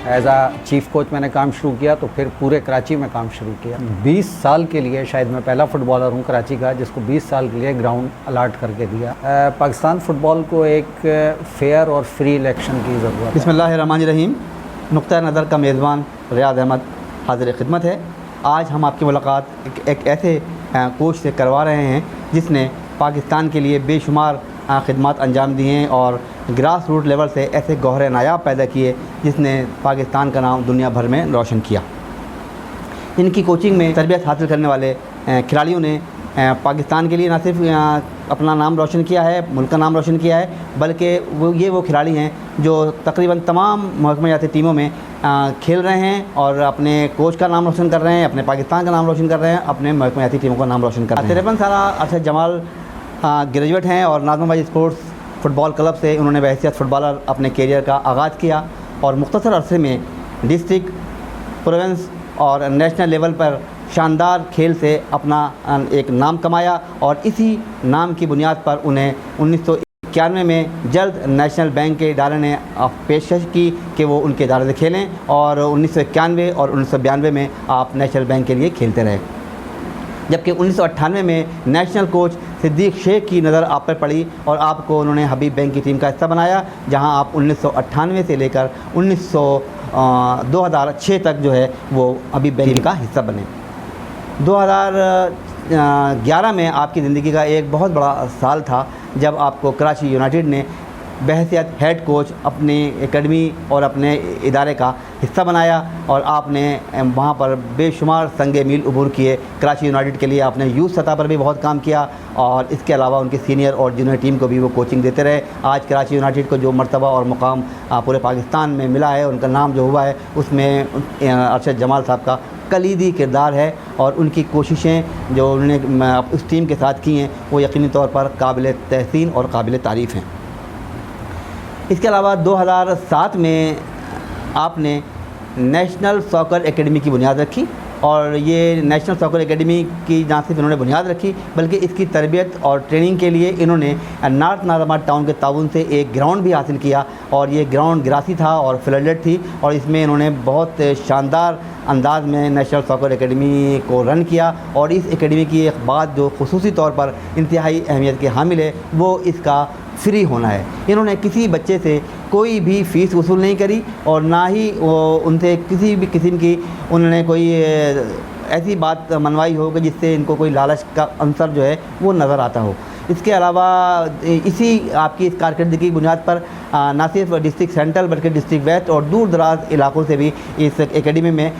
As आ chief coach मैंने काम शुरू किया तो फिर पूरे कराची में काम शुरू किया। 20 साल के लिए शायद मैं पहला फुटबॉलर हूँ कराची का जिसको 20 साल के लिए ग्राउंड अलाट करके दिया। पाकिस्तान फुटबॉल को एक फेयर और फ्री इलेक्शन की ज़रूरत है। बिस्मिल्लाहिर्रहमानिर्रहीम। नुक्ता नज़र का मेज़बान रियाद अहमद हाज़िर खिदमत है। आज हम आपकी मुलाकात एक ऐसे कोच से करवा रहे हैं जिसने पाकिस्तान के लिए बेशुमार खिदमत अंजाम दी हैं और ग्रास रूट लेवल से ऐसे गौहरे नायाब पैदा किए जिसने पाकिस्तान का नाम दुनिया भर में रोशन किया। इनकी कोचिंग में तरबियत हासिल करने वाले खिलाड़ियों ने पाकिस्तान के लिए न सिर्फ अपना नाम रोशन किया है, मुल्क का नाम रोशन किया है, बल्कि वो खिलाड़ी हैं जो तकरीबन तमाम महकमाती टीमों में खेल रहे हैं और अपने कोच का नाम रोशन कर रहे हैं, अपने पाकिस्तान का नाम रोशन कर रहे हैं, अपने महकमाती टीमों का नाम रोशन कर रहे हैं। 53 साल अरशद जमाल ग्रेजुएट हैं और नाज़िम स्पोर्ट्स फ़ुटबॉल क्लब से उन्होंने बहैसियत फ़ुटबॉलर अपने कैरियर का आगाज़ किया और मुख्तसर अरसे में डिस्ट्रिक्ट, प्रोविंस और नेशनल लेवल पर शानदार खेल से अपना एक नाम कमाया और इसी नाम की बुनियाद पर उन्हें 1991 में जल्द नेशनल बैंक के इदारे ने पेशकश की कि वो उनके इदारे से खेलें और 1991 और 1992 में आप नेशनल बैंक के लिए खेलते रहे। जबकि 1998 में नेशनल कोच सिद्दीक शेख की नज़र आप पर पड़ी और आपको उन्होंने हबीब बैंक की टीम का हिस्सा बनाया, जहां आप 1998 से लेकर 2006 तक जो है वो हबीब बैंक का हिस्सा बने। 2011 में आपकी ज़िंदगी का एक बहुत बड़ा साल था जब आपको कराची यूनाइटेड ने बहैसियत हेड कोच अपनी एकेडमी और अपने इदारे का हिस्सा बनाया और आपने वहाँ पर बेशुमार संगे मील उबूर किए। कराची यूनाइटेड के लिए आपने यूथ सतह पर भी बहुत काम किया और इसके अलावा उनकी सीनियर और जूनियर टीम को भी वो कोचिंग देते रहे। आज कराची यूनाइटेड को जो मर्तबा और मुकाम पूरे पाकिस्तान में मिला है, उनका नाम जो हुआ है, उसमें अरशद जमाल साहब का कलीदी किरदार है और उनकी कोशिशें जो उन्होंने उस टीम के साथ की हैं वो यकीनी तौर पर काबिल तहसीन और काबिल तारीफ़ हैं। इसके अलावा 2007 में आपने नेशनल सॉकर एकेडमी की बुनियाद रखी और ये नेशनल सॉकर एकेडमी की न सिर्फ इन्होंने बुनियाद रखी बल्कि इसकी तरबियत और ट्रेनिंग के लिए इन्होंने नॉर्थ नाज़ाबाद टाउन के ताउन से एक ग्राउंड भी हासिल किया और ये ग्राउंड ग्रासी था और फ्लडेड थी और इसमें इन्होंने बहुत शानदार अंदाज में नेशनल सॉकर एकेडमी को रन किया और इस एकेडमी की एक बात जो खुसूसी तौर पर इंतहाई अहमियत के हामिल है वो इसका फ्री होना है। इन्होंने किसी बच्चे से कोई भी फ़ीस वसूल नहीं करी और ना ही उनसे किसी भी किस्म की उन्होंने कोई ऐसी बात मनवाई हो कि जिससे इनको कोई लालच का अंसर जो है वो नज़र आता हो। इसके अलावा इसी आपकी इस कारकर्दगी की बुनियाद पर न सिर्फ डिस्ट्रिक्ट सेंट्रल बल्कि डिस्ट्रिक्ट वेस्ट और दूर दराज इलाकों से भी इस एकेडमी में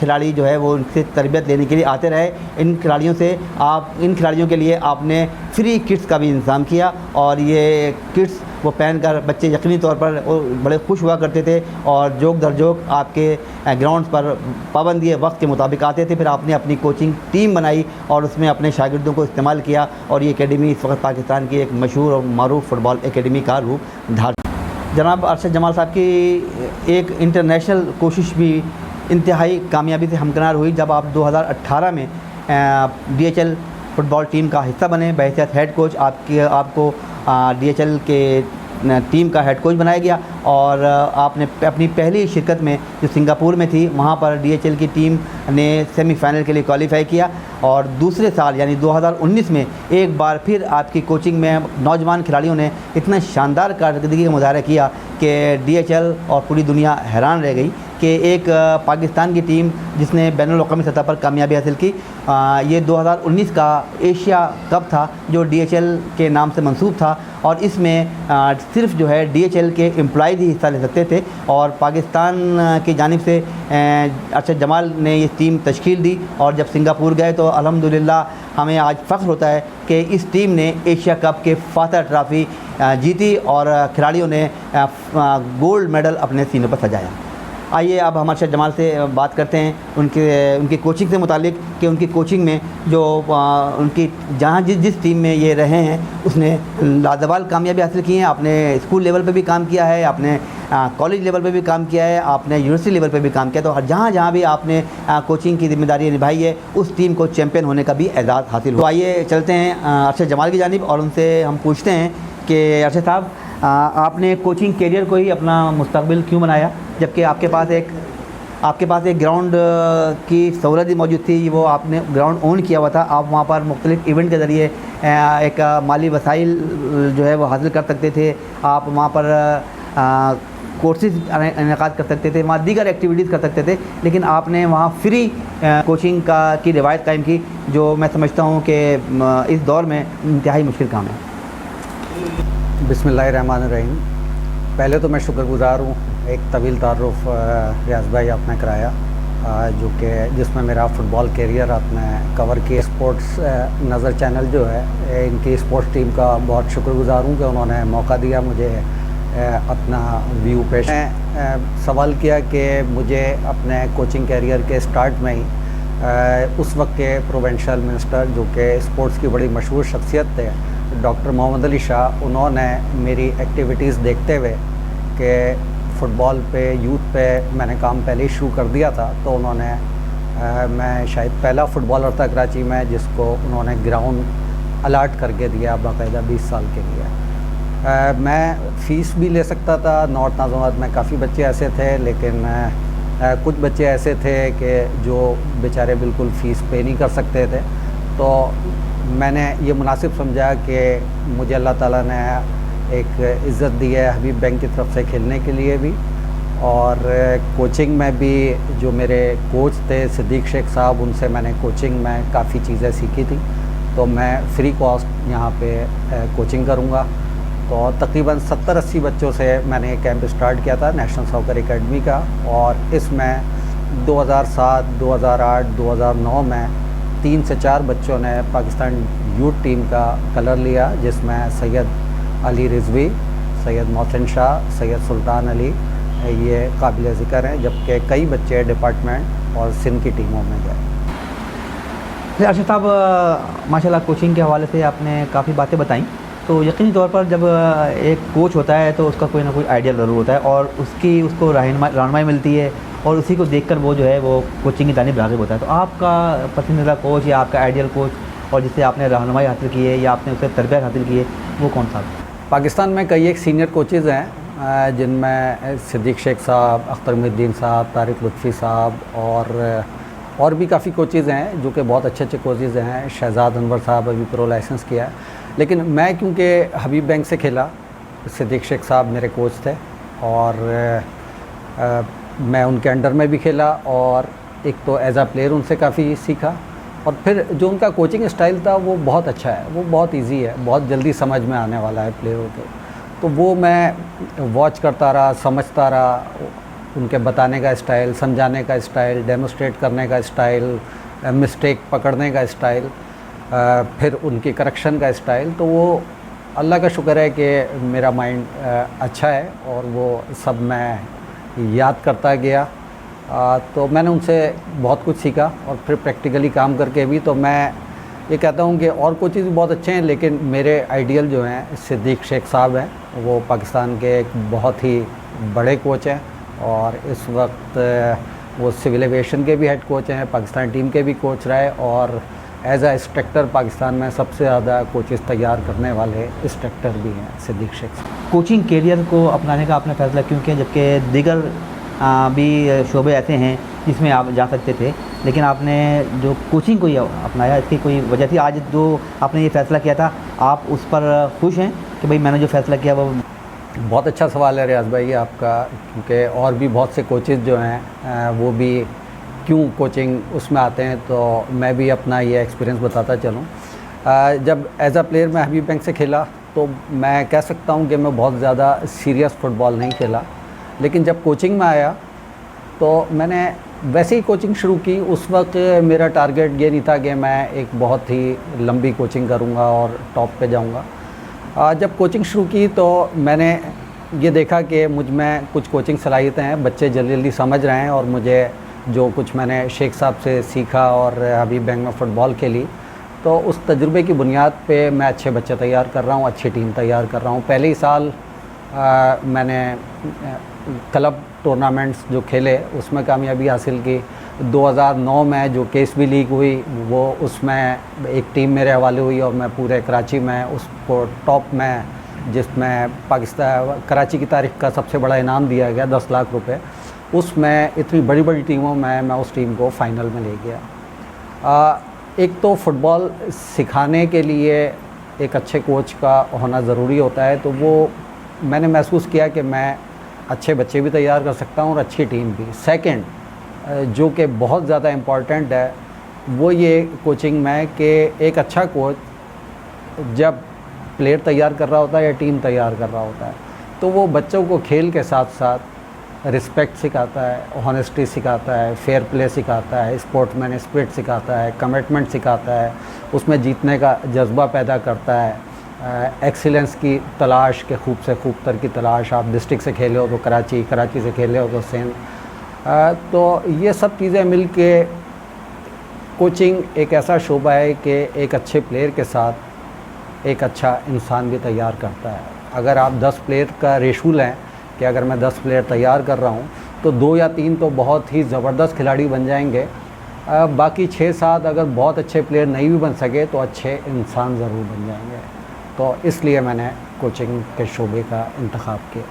खिलाड़ी जो है वो उनसे तरबियत लेने के लिए आते रहे। इन खिलाड़ियों के लिए आपने फ्री किट्स का भी इंतज़ाम किया और ये किट्स वो पहनकर बच्चे यकीनी तौर पर बड़े खुश हुआ करते थे और जोक दर जोक आपके ग्राउंड्स पर पाबंदी वक्त के मुताबिक आते थे। फिर आपने अपनी कोचिंग टीम बनाई और उसमें अपने शागिर्दों को इस्तेमाल किया और ये एकेडमी इस वक्त पाकिस्तान की एक मशहूर और मारूफ फ़ुटबॉल एकेडमी का रूप धार। जनाब अरशद जमाल साहब की एक इंटरनेशनल कोशिश भी इंतहाई कामयाबी से हमकिनार हुई जब आप 2018 में DHL फ़ुटबॉल टीम का हिस्सा बने। बहैसियत हेड कोच आपको DHL के टीम का हेड कोच बनाया गया और आपने अपनी पहली शिरकत में जो सिंगापुर में थी वहाँ पर DHL की टीम ने सेमीफाइनल के लिए क्वालिफाई किया और दूसरे साल यानी 2019 में एक बार फिर आपकी कोचिंग में नौजवान खिलाड़ियों ने इतना शानदार कारकर्दगी का मुजाहरा किया कि DHL और पूरी दुनिया हैरान रह गई कि एक पाकिस्तान की टीम जिसने बैनुल-अक़वामी सतह पर कामयाबी हासिल की। ये 2019 का एशिया कप था जो DHL के नाम से मंसूब था और इसमें सिर्फ जो है DHL के एम्प्लॉइज़ ही हिस्सा ले सकते थे और पाकिस्तान की जानिब से अरशद जमाल ने ये टीम तश्कील दी और जब सिंगापुर गए तो अल्हम्दुलिल्लाह हमें आज फ़ख्र होता है कि इस टीम ने एशिया कप के फातह ट्रॉफ़ी जीती और खिलाड़ियों ने गोल्ड मेडल अपने सीनों पर सजाया। आइए अब हम अरशद जमाल से बात करते हैं उनकी कोचिंग से मुतालिक कि उनकी कोचिंग में जो उनकी जहाँ जिस टीम में ये रहे हैं उसने लाजवाल कामयाबी हासिल की है। आपने स्कूल लेवल पे भी काम किया है, आपने कॉलेज लेवल पे भी काम किया है, आपने यूनिवर्सिटी लेवल पे भी काम किया। तो जहाँ भी आपने कोचिंग की जिम्मेदारी निभाई है उस टीम को चैम्पियन होने का भी एजाज़ हासिल हुआ। तो आइए चलते हैं अरशद जमाल की जानिब और उनसे हम पूछते हैं कि अरशद साहब आपने कोचिंग करियर को ही अपना मुस्तकबिल क्यों बनाया, जबकि आपके पास एक ग्राउंड की सहूलत भी मौजूद थी, वो आपने ग्राउंड ओन किया हुआ था, आप वहाँ पर मुख्तलिफ इवेंट के ज़रिए एक माली वसाइल जो है वो हासिल कर सकते थे, आप वहाँ पर कोर्सेज इनेकाद कर सकते थे, वहाँ दीगर एक्टिविटीज़ कर सकते थे, लेकिन आपने वहाँ फ्री कोचिंग की रिवायत कायम की, जो मैं समझता हूँ कि इस दौर में इंतहाई मुश्किल काम है। बिस्मिल्लाहिर्रहमानिर्रहीम। पहले तो मैं शुक्रगुज़ार हूँ, एक तवील तारुफ रियाज भाई आपने कराया, जो कि जिसमें मेरा फ़ुटबॉल करियर आपने कवर किया। स्पोर्ट्स नज़र चैनल जो है, इनकी स्पोर्ट्स टीम का बहुत शुक्रगुज़ार हूँ कि उन्होंने मौका दिया मुझे अपना व्यू पेश। सवाल किया कि मुझे अपने कोचिंग करियर के स्टार्ट में ही उस वक्त के प्रोविंशियल मिनिस्टर, जो कि स्पोर्ट्स की बड़ी मशहूर शख्सियत थे, डॉक्टर मोहम्मद अली शाह, उन्होंने मेरी एक्टिविटीज़ देखते हुए कि फ़ुटबॉल पे, यूथ पे मैंने काम पहले ही शुरू कर दिया था, तो उन्होंने मैं शायद पहला फ़ुटबॉलर था कराची में जिसको उन्होंने ग्राउंड अलाट करके दिया बाकायदा 20 साल के लिए। मैं फ़ीस भी ले सकता था, नॉर्थ नाज़ाबाद में काफ़ी बच्चे ऐसे थे, लेकिन कुछ बच्चे ऐसे थे कि जो बेचारे बिल्कुल फ़ीस पे नहीं कर सकते थे, तो मैंने ये मुनासिब समझा कि मुझे अल्लाह ताला ने एक इज़्ज़त दी है हबीब बैंक की तरफ से खेलने के लिए भी, और कोचिंग में भी जो मेरे कोच थे सिद्दीक शेख साहब, उनसे मैंने कोचिंग में काफ़ी चीज़ें सीखी थी, तो मैं फ्री कॉस्ट यहाँ पे कोचिंग करूँगा। तो तकरीबन 70-80 बच्चों से मैंने ये कैंप स्टार्ट किया था नेशनल सॉकर एकेडमी का, और इसमें 2007, 2008, 2009 में 3 से 4 बच्चों ने पाकिस्तान यूथ टीम का कलर लिया, जिसमें सैयद अली रिजवी, सैयद मोहसिन शाह, सैयद सुल्तान अली ये काबिल ज़िक्र हैं, जबकि कई बच्चे डिपार्टमेंट और सिंध की टीमों में गए। अर्शद साहब, माशाल्लाह कोचिंग के हवाले से आपने काफ़ी बातें बताई, तो यकीनी तौर पर जब एक कोच होता है तो उसका कोई ना कोई आइडिया ज़रूर होता है, और उसको रहनुमाई मिलती है, और उसी को देखकर वो जो है वो कोचिंग की जानिब राग़िब होता है। तो आपका पसंदीदा कोच या आपका आइडियल कोच, और जिससे आपने रहनुमाई हासिल की है या आपने उससे तरबियत हासिल की है, वो कौन सा? पाकिस्तान में कई एक सीनियर कोचेज़ हैं, जिनमें सिद्दीक शेख साहब, अख्तर मुहिद्दीन साहब, तारिक लुत्फ़ी साहब, और भी काफ़ी कोचेज़ हैं जो कि बहुत अच्छे कोचेज़ हैं। शहजाद अनवर साहब अभी प्रो लाइसेंस किया है, लेकिन मैं क्योंकि हबीब बैंक से खेला, सिद्दीक शेख साहब मेरे कोच थे, और मैं उनके अंडर में भी खेला, और एक तो एज़ आ प्लेयर उनसे काफ़ी सीखा, और फिर जो उनका कोचिंग स्टाइल था वो बहुत अच्छा है, वो बहुत इजी है, बहुत जल्दी समझ में आने वाला है प्लेयरों के, तो वो मैं वॉच करता रहा, समझता रहा, उनके बताने का स्टाइल, समझाने का स्टाइल, डेमोस्ट्रेट करने का स्टाइल, मिस्टेक पकड़ने का स्टाइल, फिर उनकी करेक्शन का स्टाइल, तो वो अल्लाह का शुक्र है कि मेरा माइंड अच्छा है, और वो सब मैं याद करता गया। तो मैंने उनसे बहुत कुछ सीखा, और फिर प्रैक्टिकली काम करके भी, तो मैं ये कहता हूँ कि और कोचेज़ भी बहुत अच्छे हैं, लेकिन मेरे आइडियल जो हैं सिद्दीक शेख साहब हैं, वो पाकिस्तान के एक बहुत ही बड़े कोच हैं, और इस वक्त वो सिविल एविएशन के भी हेड कोच हैं, पाकिस्तान टीम के भी कोच रहे, और एज आ इंस्ट्रक्टर पाकिस्तान में सबसे ज़्यादा कोचेज़ तैयार करने वाले इंस्ट्रक्टर भी हैं सिद्दीक शेख साहब। कोचिंग करियर को अपनाने का आपने फ़ैसला क्यों किया, जबकि दीगर भी शोबे ऐसे हैं जिसमें आप जा सकते थे, लेकिन आपने जो कोचिंग को ही अपनाया, इसकी कोई वजह थी? आज जो आपने ये फ़ैसला किया था, आप उस पर खुश हैं कि भाई मैंने जो फ़ैसला किया वो? बहुत अच्छा सवाल है रियाज भाई आपका, क्योंकि और भी बहुत से कोचेज़ जो हैं वो भी क्यों कोचिंग उसमें आते हैं, तो मैं भी अपना ये एक्सपीरियंस बताता चलूँ। जब एज आ प्लेयर मैं हबीब बैंक से खेला, तो मैं कह सकता हूँ कि मैं बहुत ज़्यादा सीरियस फ़ुटबॉल नहीं खेला, लेकिन जब कोचिंग में आया तो मैंने वैसे ही कोचिंग शुरू की। उस वक्त मेरा टारगेट ये नहीं था कि मैं एक बहुत ही लंबी कोचिंग करूँगा और टॉप पे जाऊँगा। जब कोचिंग शुरू की तो मैंने ये देखा कि मुझ में कुछ कोचिंग सलाहियतें हैं, बच्चे जल्दी जल्दी समझ रहे हैं, और मुझे जो कुछ मैंने शेख साहब से सीखा और हबीब बैंक में फ़ुटबॉल खेली, तो उस तजुर्बे की बुनियाद पे मैं अच्छे बच्चे तैयार कर रहा हूँ, अच्छी टीम तैयार कर रहा हूँ। पहले ही साल मैंने क्लब टूर्नामेंट्स जो खेले उसमें कामयाबी हासिल की। 2009 में जो केएसबी लीग हुई वो उसमें एक टीम मेरे हवाले हुई, और मैं पूरे कराची में उसको टॉप में जिसमें पाकिस्तान कराची की तारीख का सबसे बड़ा इनाम दिया गया 10 लाख रुपए, उसमें इतनी बड़ी बड़ी टीमों में मैं उस टीम को फ़ाइनल में ले गया। एक तो फ़ुटबॉल सिखाने के लिए एक अच्छे कोच का होना ज़रूरी होता है, तो वो मैंने महसूस किया कि मैं अच्छे बच्चे भी तैयार कर सकता हूँ और अच्छी टीम भी। सेकंड, जो कि बहुत ज़्यादा इम्पॉर्टेंट है, वो ये कोचिंग में कि एक अच्छा कोच जब प्लेयर तैयार कर रहा होता है या टीम तैयार कर रहा होता है, तो वो बच्चों को खेल के साथ साथ रिस्पेक्ट सिखाता है, ऑनेस्टी सिखाता है, फेयर प्ले सिखाता है, स्पोर्ट्समैन स्पिरिट सिखाता है, कमिटमेंट सिखाता है, उसमें जीतने का जज्बा पैदा करता है, एक्सीलेंस की तलाश के खूब से खूब तर की तलाश। आप डिस्ट्रिक्ट से खेले हो तो कराची, कराची से खेले हो तो सिंध, तो ये सब चीज़ें मिल के कोचिंग एक ऐसा शोबा है कि एक अच्छे प्लेयर के साथ एक अच्छा इंसान भी तैयार करता है। अगर आप 10 प्लेयर का रेशो लें कि अगर मैं 10 प्लेयर तैयार कर रहा हूँ तो 2 या 3 तो बहुत ही ज़बरदस्त खिलाड़ी बन जाएंगे, बाकी 6-7 अगर बहुत अच्छे प्लेयर नहीं भी बन सके तो अच्छे इंसान ज़रूर बन जाएंगे। तो इसलिए मैंने कोचिंग के शोबे का इंतखाब किया।